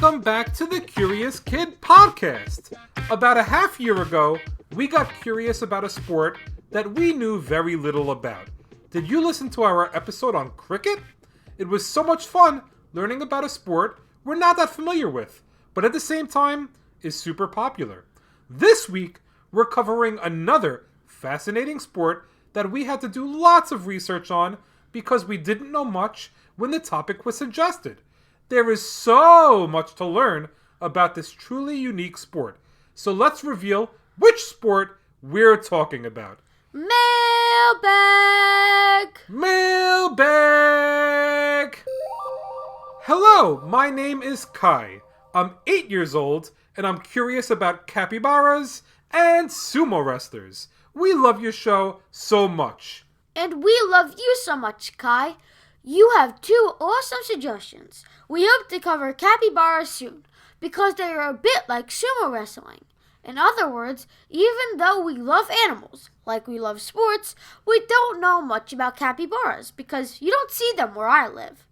Welcome back to the Curious Kid podcast. About a half year ago, we got curious about a sport that we knew very little about. Did you listen to our episode on cricket? It was so much fun learning about a sport we're not that familiar with, but at the same time is super popular. This week, we're covering another fascinating sport that we had to do lots of research on because we didn't know much when the topic was suggested. There is so much to learn about this truly unique sport. So let's reveal which sport we're talking about. Mailbag! Mailbag! Hello, my name is Kai. I'm 8 years old, and I'm curious about capybaras and sumo wrestlers. We love your show so much. And we love you so much, Kai. You have 2 awesome suggestions. We hope to cover capybaras soon, because they are a bit like sumo wrestling. In other words, even though we love animals, like we love sports, we don't know much about capybaras, because you don't see them where I live.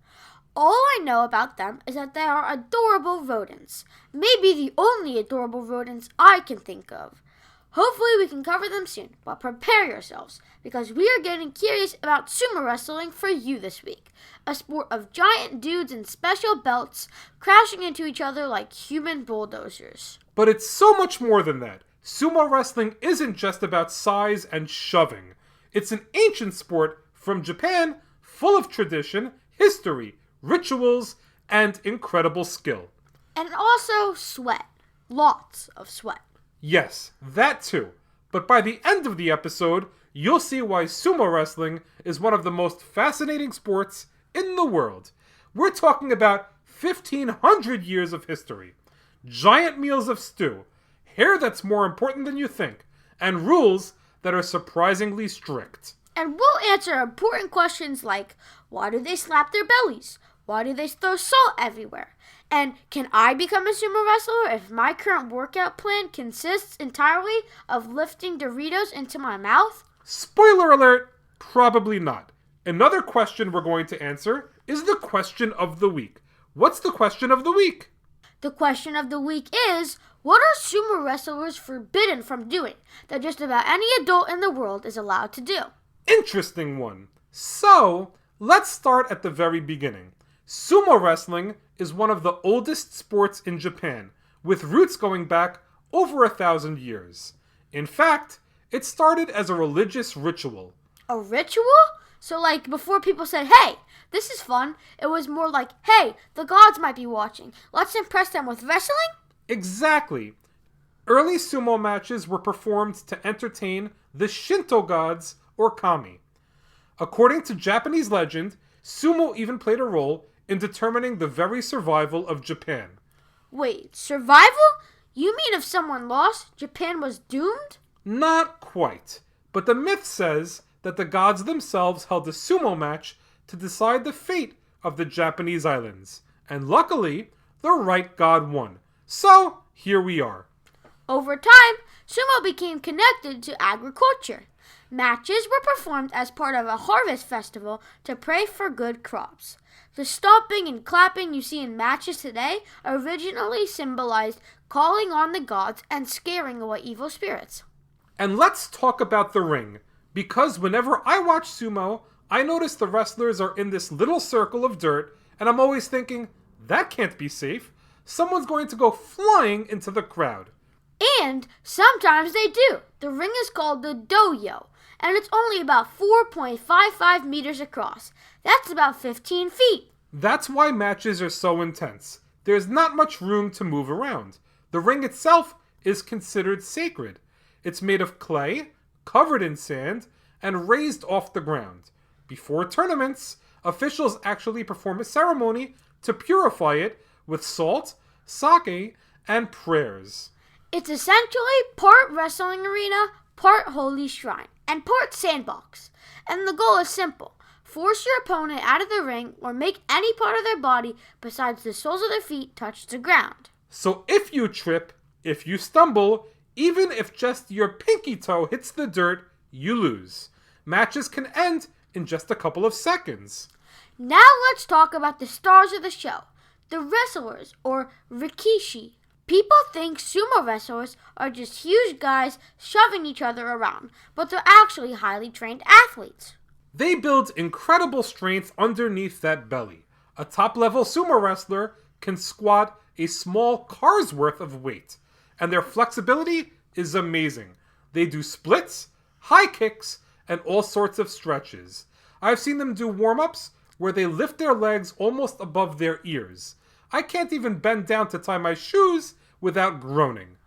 All I know about them is that they are adorable rodents. Maybe the only adorable rodents I can think of. Hopefully we can cover them soon, but prepare yourselves, because we are getting curious about sumo wrestling for you this week. A sport of giant dudes in special belts crashing into each other like human bulldozers. But it's so much more than that. Sumo wrestling isn't just about size and shoving. It's an ancient sport from Japan, full of tradition, history, rituals, and incredible skill. And also sweat. Lots of sweat. Yes, that too. But by the end of the episode, you'll see why sumo wrestling is one of the most fascinating sports in the world. We're talking about 1,500 years of history, giant meals of stew, hair that's more important than you think, and rules that are surprisingly strict. And we'll answer important questions like, why do they slap their bellies? Why do they throw salt everywhere? And can I become a sumo wrestler if my current workout plan consists entirely of lifting Doritos into my mouth? Spoiler alert, probably not. Another question we're going to answer is the question of the week. What's the question of the week? The question of the week is, what are sumo wrestlers forbidden from doing that just about any adult in the world is allowed to do? Interesting one. So, let's start at the very beginning. Sumo wrestling is one of the oldest sports in Japan, with roots going back over 1,000 years. In fact, it started as a religious ritual. A ritual? So like before people said, hey, this is fun, it was more like, hey, the gods might be watching. Let's impress them with wrestling? Exactly. Early sumo matches were performed to entertain the Shinto gods or kami. According to Japanese legend, sumo even played a role in determining the very survival of Japan. Wait, survival? You mean if someone lost, Japan was doomed? Not quite, but the myth says that the gods themselves held a sumo match to decide the fate of the Japanese islands. And luckily, the right god won. So, here we are. Over time, sumo became connected to agriculture. Matches were performed as part of a harvest festival to pray for good crops. The stomping and clapping you see in matches today originally symbolized calling on the gods and scaring away evil spirits. And let's talk about the ring, because whenever I watch sumo, I notice the wrestlers are in this little circle of dirt, and I'm always thinking, that can't be safe. Someone's going to go flying into the crowd. And sometimes they do. The ring is called the doyo, and it's only about 4.55 meters across. That's about 15 feet. That's why matches are so intense. There's not much room to move around. The ring itself is considered sacred. It's made of clay, covered in sand, and raised off the ground. Before tournaments, officials actually perform a ceremony to purify it with salt, sake, and prayers. It's essentially part wrestling arena, part holy shrine, and part sandbox. And the goal is simple. Force your opponent out of the ring or make any part of their body besides the soles of their feet touch the ground. So if you trip, if you stumble, even if just your pinky toe hits the dirt, you lose. Matches can end in just a couple of seconds. Now let's talk about the stars of the show. the wrestlers, or rikishi. People think sumo wrestlers are just huge guys shoving each other around, but they're actually highly trained athletes. They build incredible strength underneath that belly. A top-level sumo wrestler can squat a small car's worth of weight, and their flexibility is amazing. They do splits, high kicks, and all sorts of stretches. I've seen them do warm-ups where they lift their legs almost above their ears. I can't even bend down to tie my shoes without groaning.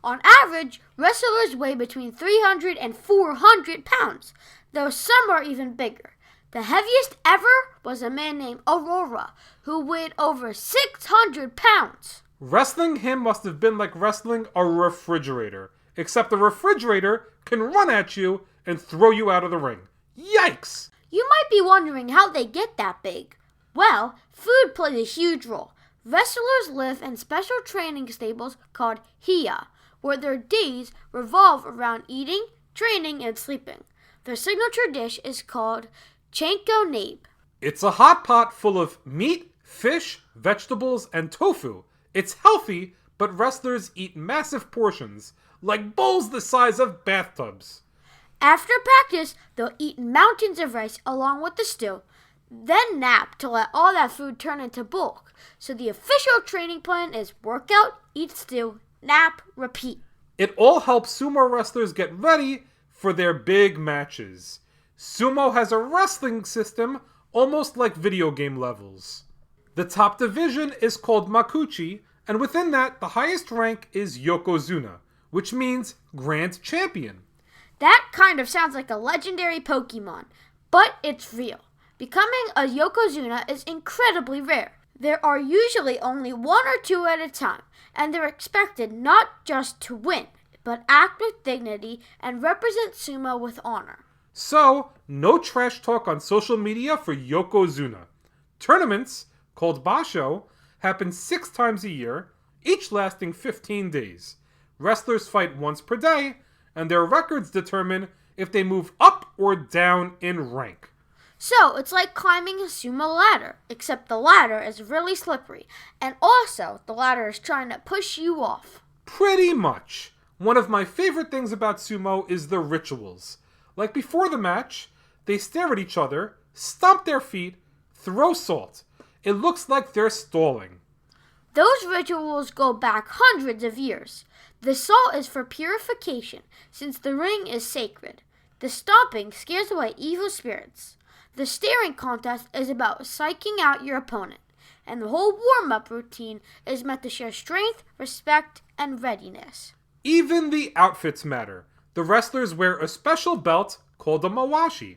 On average, wrestlers weigh between 300 and 400 pounds, though some are even bigger. The heaviest ever was a man named Aurora, who weighed over 600 pounds. Wrestling him must have been like wrestling a refrigerator, except the refrigerator can run at you and throw you out of the ring. Yikes! You might be wondering how they get that big. Well, food plays a huge role. Wrestlers live in special training stables called hiya, where their days revolve around eating, training, and sleeping. Their signature dish is called chanko nabe. It's a hot pot full of meat, fish, vegetables, and tofu. It's healthy, but wrestlers eat massive portions, like bowls the size of bathtubs. After practice, they'll eat mountains of rice along with the stew, then nap to let all that food turn into bulk. So the official training plan is workout, eat stew, nap, repeat. It all helps sumo wrestlers get ready for their big matches. Sumo has a wrestling system almost like video game levels. The top division is called Makuchi, and within that, the highest rank is Yokozuna, which means Grand Champion. That kind of sounds like a legendary Pokemon, but it's real. Becoming a Yokozuna is incredibly rare. There are usually only one or two at a time, and they're expected not just to win, but act with dignity and represent sumo with honor. So, no trash talk on social media for Yokozuna. Tournaments, called Basho, happen 6 times a year, each lasting 15 days. Wrestlers fight once per day, and their records determine if they move up or down in rank. So, it's like climbing a sumo ladder, except the ladder is really slippery, and also the ladder is trying to push you off. Pretty much. One of my favorite things about sumo is the rituals. Like before the match, they stare at each other, stomp their feet, throw salt. It looks like they're stalling. Those rituals go back hundreds of years. The salt is for purification, since the ring is sacred. The stomping scares away evil spirits. The staring contest is about psyching out your opponent, and the whole warm-up routine is meant to show strength, respect, and readiness. Even the outfits matter. The wrestlers wear a special belt called a mawashi.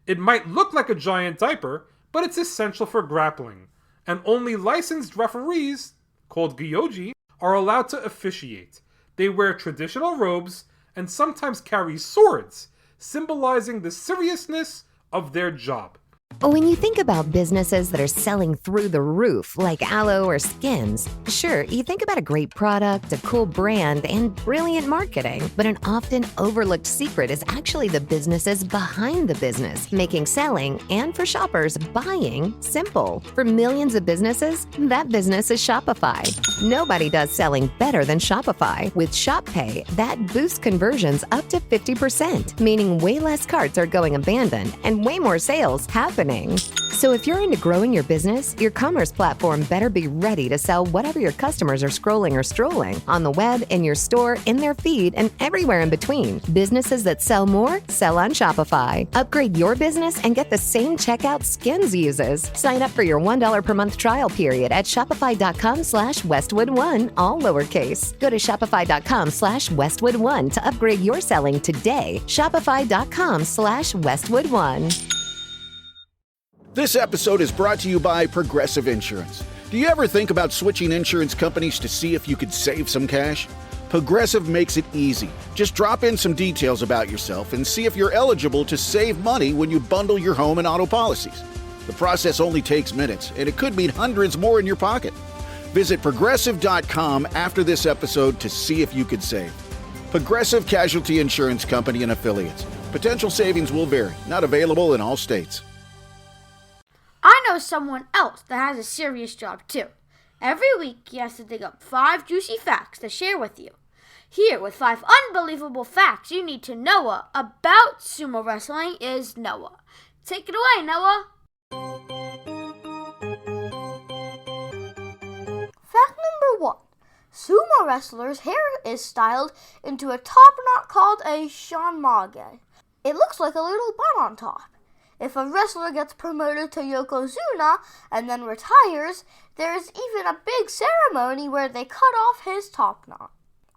It might look like a giant diaper, but it's essential for grappling. And only licensed referees, called gyoji, are allowed to officiate. They wear traditional robes and sometimes carry swords, symbolizing the seriousness of their job. When you think about businesses that are selling through the roof, like aloe or skins, sure, you think about a great product, a cool brand, and brilliant marketing. But an often overlooked secret is actually the businesses behind the business, making selling and, for shoppers, buying simple. For millions of businesses, that business is Shopify. Nobody does selling better than Shopify. With Shop Pay, that boosts conversions up to 50%, meaning way less carts are going abandoned and way more sales happening. So if you're into growing your business, your commerce platform better be ready to sell whatever your customers are scrolling or strolling on the web, in your store, in their feed, and everywhere in between. Businesses that sell more sell on Shopify. Upgrade your business and get the same checkout Skins uses. Sign up for your $1 per month trial period at shopify.com/Westwood1, all lowercase. Go to shopify.com/Westwood1 to upgrade your selling today. Shopify.com/Westwood1. This episode is brought to you by Progressive Insurance. Do you ever think about switching insurance companies to see if you could save some cash? Progressive makes it easy. Just drop in some details about yourself and see if you're eligible to save money when you bundle your home and auto policies. The process only takes minutes, and it could mean hundreds more in your pocket. Visit Progressive.com after this episode to see if you could save. Progressive Casualty Insurance Company and Affiliates. Potential savings will vary. Not available in all states. I know someone else that has a serious job too, Every week, he has to dig up 5 juicy facts to share with you. Here, with 5 unbelievable facts you need to know about sumo wrestling, is Noah. Take it away, Noah. Fact number 1. Sumo wrestlers' hair is styled into a top knot called a shanmage. It looks like a little bun on top. If a wrestler gets promoted to yokozuna and then retires, there is even a big ceremony where they cut off his top knot.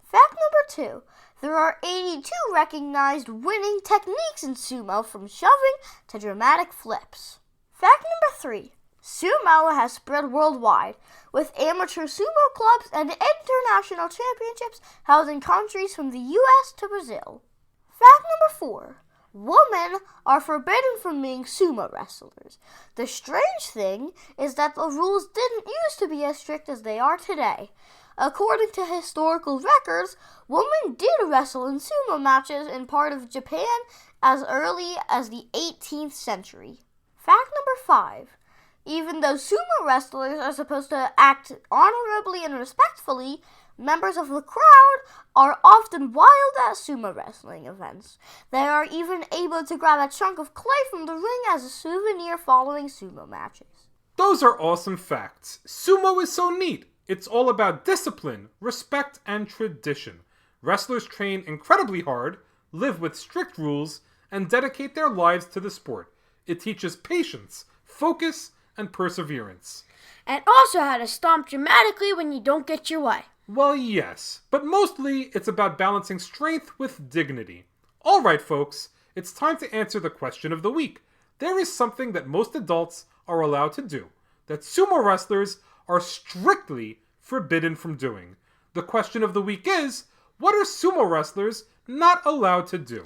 Fact number 2. There are 82 recognized winning techniques in sumo, from shoving to dramatic flips. Fact number 3. Sumo has spread worldwide, with amateur sumo clubs and international championships held in countries from the U.S. to Brazil. Fact number 4. Women are forbidden from being sumo wrestlers. The strange thing is that the rules didn't used to be as strict as they are today. According to historical records, women did wrestle in sumo matches in part of Japan as early as the 18th century. Fact number 5. Even though sumo wrestlers are supposed to act honorably and respectfully, members of the crowd are often wild at sumo wrestling events. They are even able to grab a chunk of clay from the ring as a souvenir following sumo matches. Those are awesome facts. Sumo is so neat. It's all about discipline, respect, and tradition. Wrestlers train incredibly hard, live with strict rules, and dedicate their lives to the sport. It teaches patience, focus, and perseverance. And also how to stomp dramatically when you don't get your way. Well, yes, but mostly it's about balancing strength with dignity. Alright, folks, it's time to answer the question of the week. There is something that most adults are allowed to do, that sumo wrestlers are strictly forbidden from doing. The question of the week is, what are sumo wrestlers not allowed to do?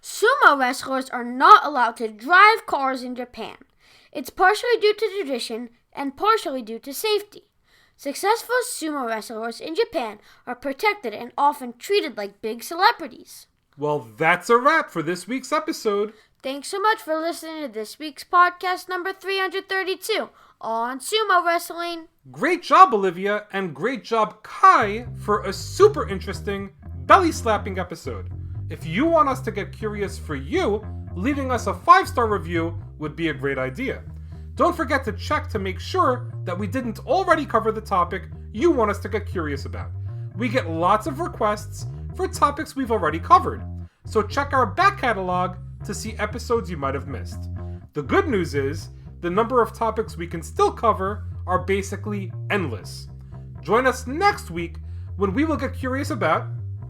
Sumo wrestlers are not allowed to drive cars in Japan. It's partially due to tradition and partially due to safety. Successful sumo wrestlers in Japan are protected and often treated like big celebrities. Well, that's a wrap for this week's episode. Thanks so much for listening to this week's podcast number 332 on sumo wrestling. Great job, Olivia, and great job, Kai, for a super interesting, belly-slapping episode. If you want us to get curious for you, leaving us a 5-star review would be a great idea. Don't forget to check to make sure that we didn't already cover the topic you want us to get curious about. We get lots of requests for topics we've already covered, so check our back catalog to see episodes you might have missed. The good news is, the number of topics we can still cover are basically endless. Join us next week when we will get curious about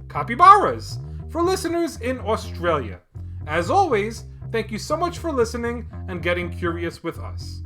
capybaras for listeners in Australia. As always, thank you so much for listening and getting curious with us.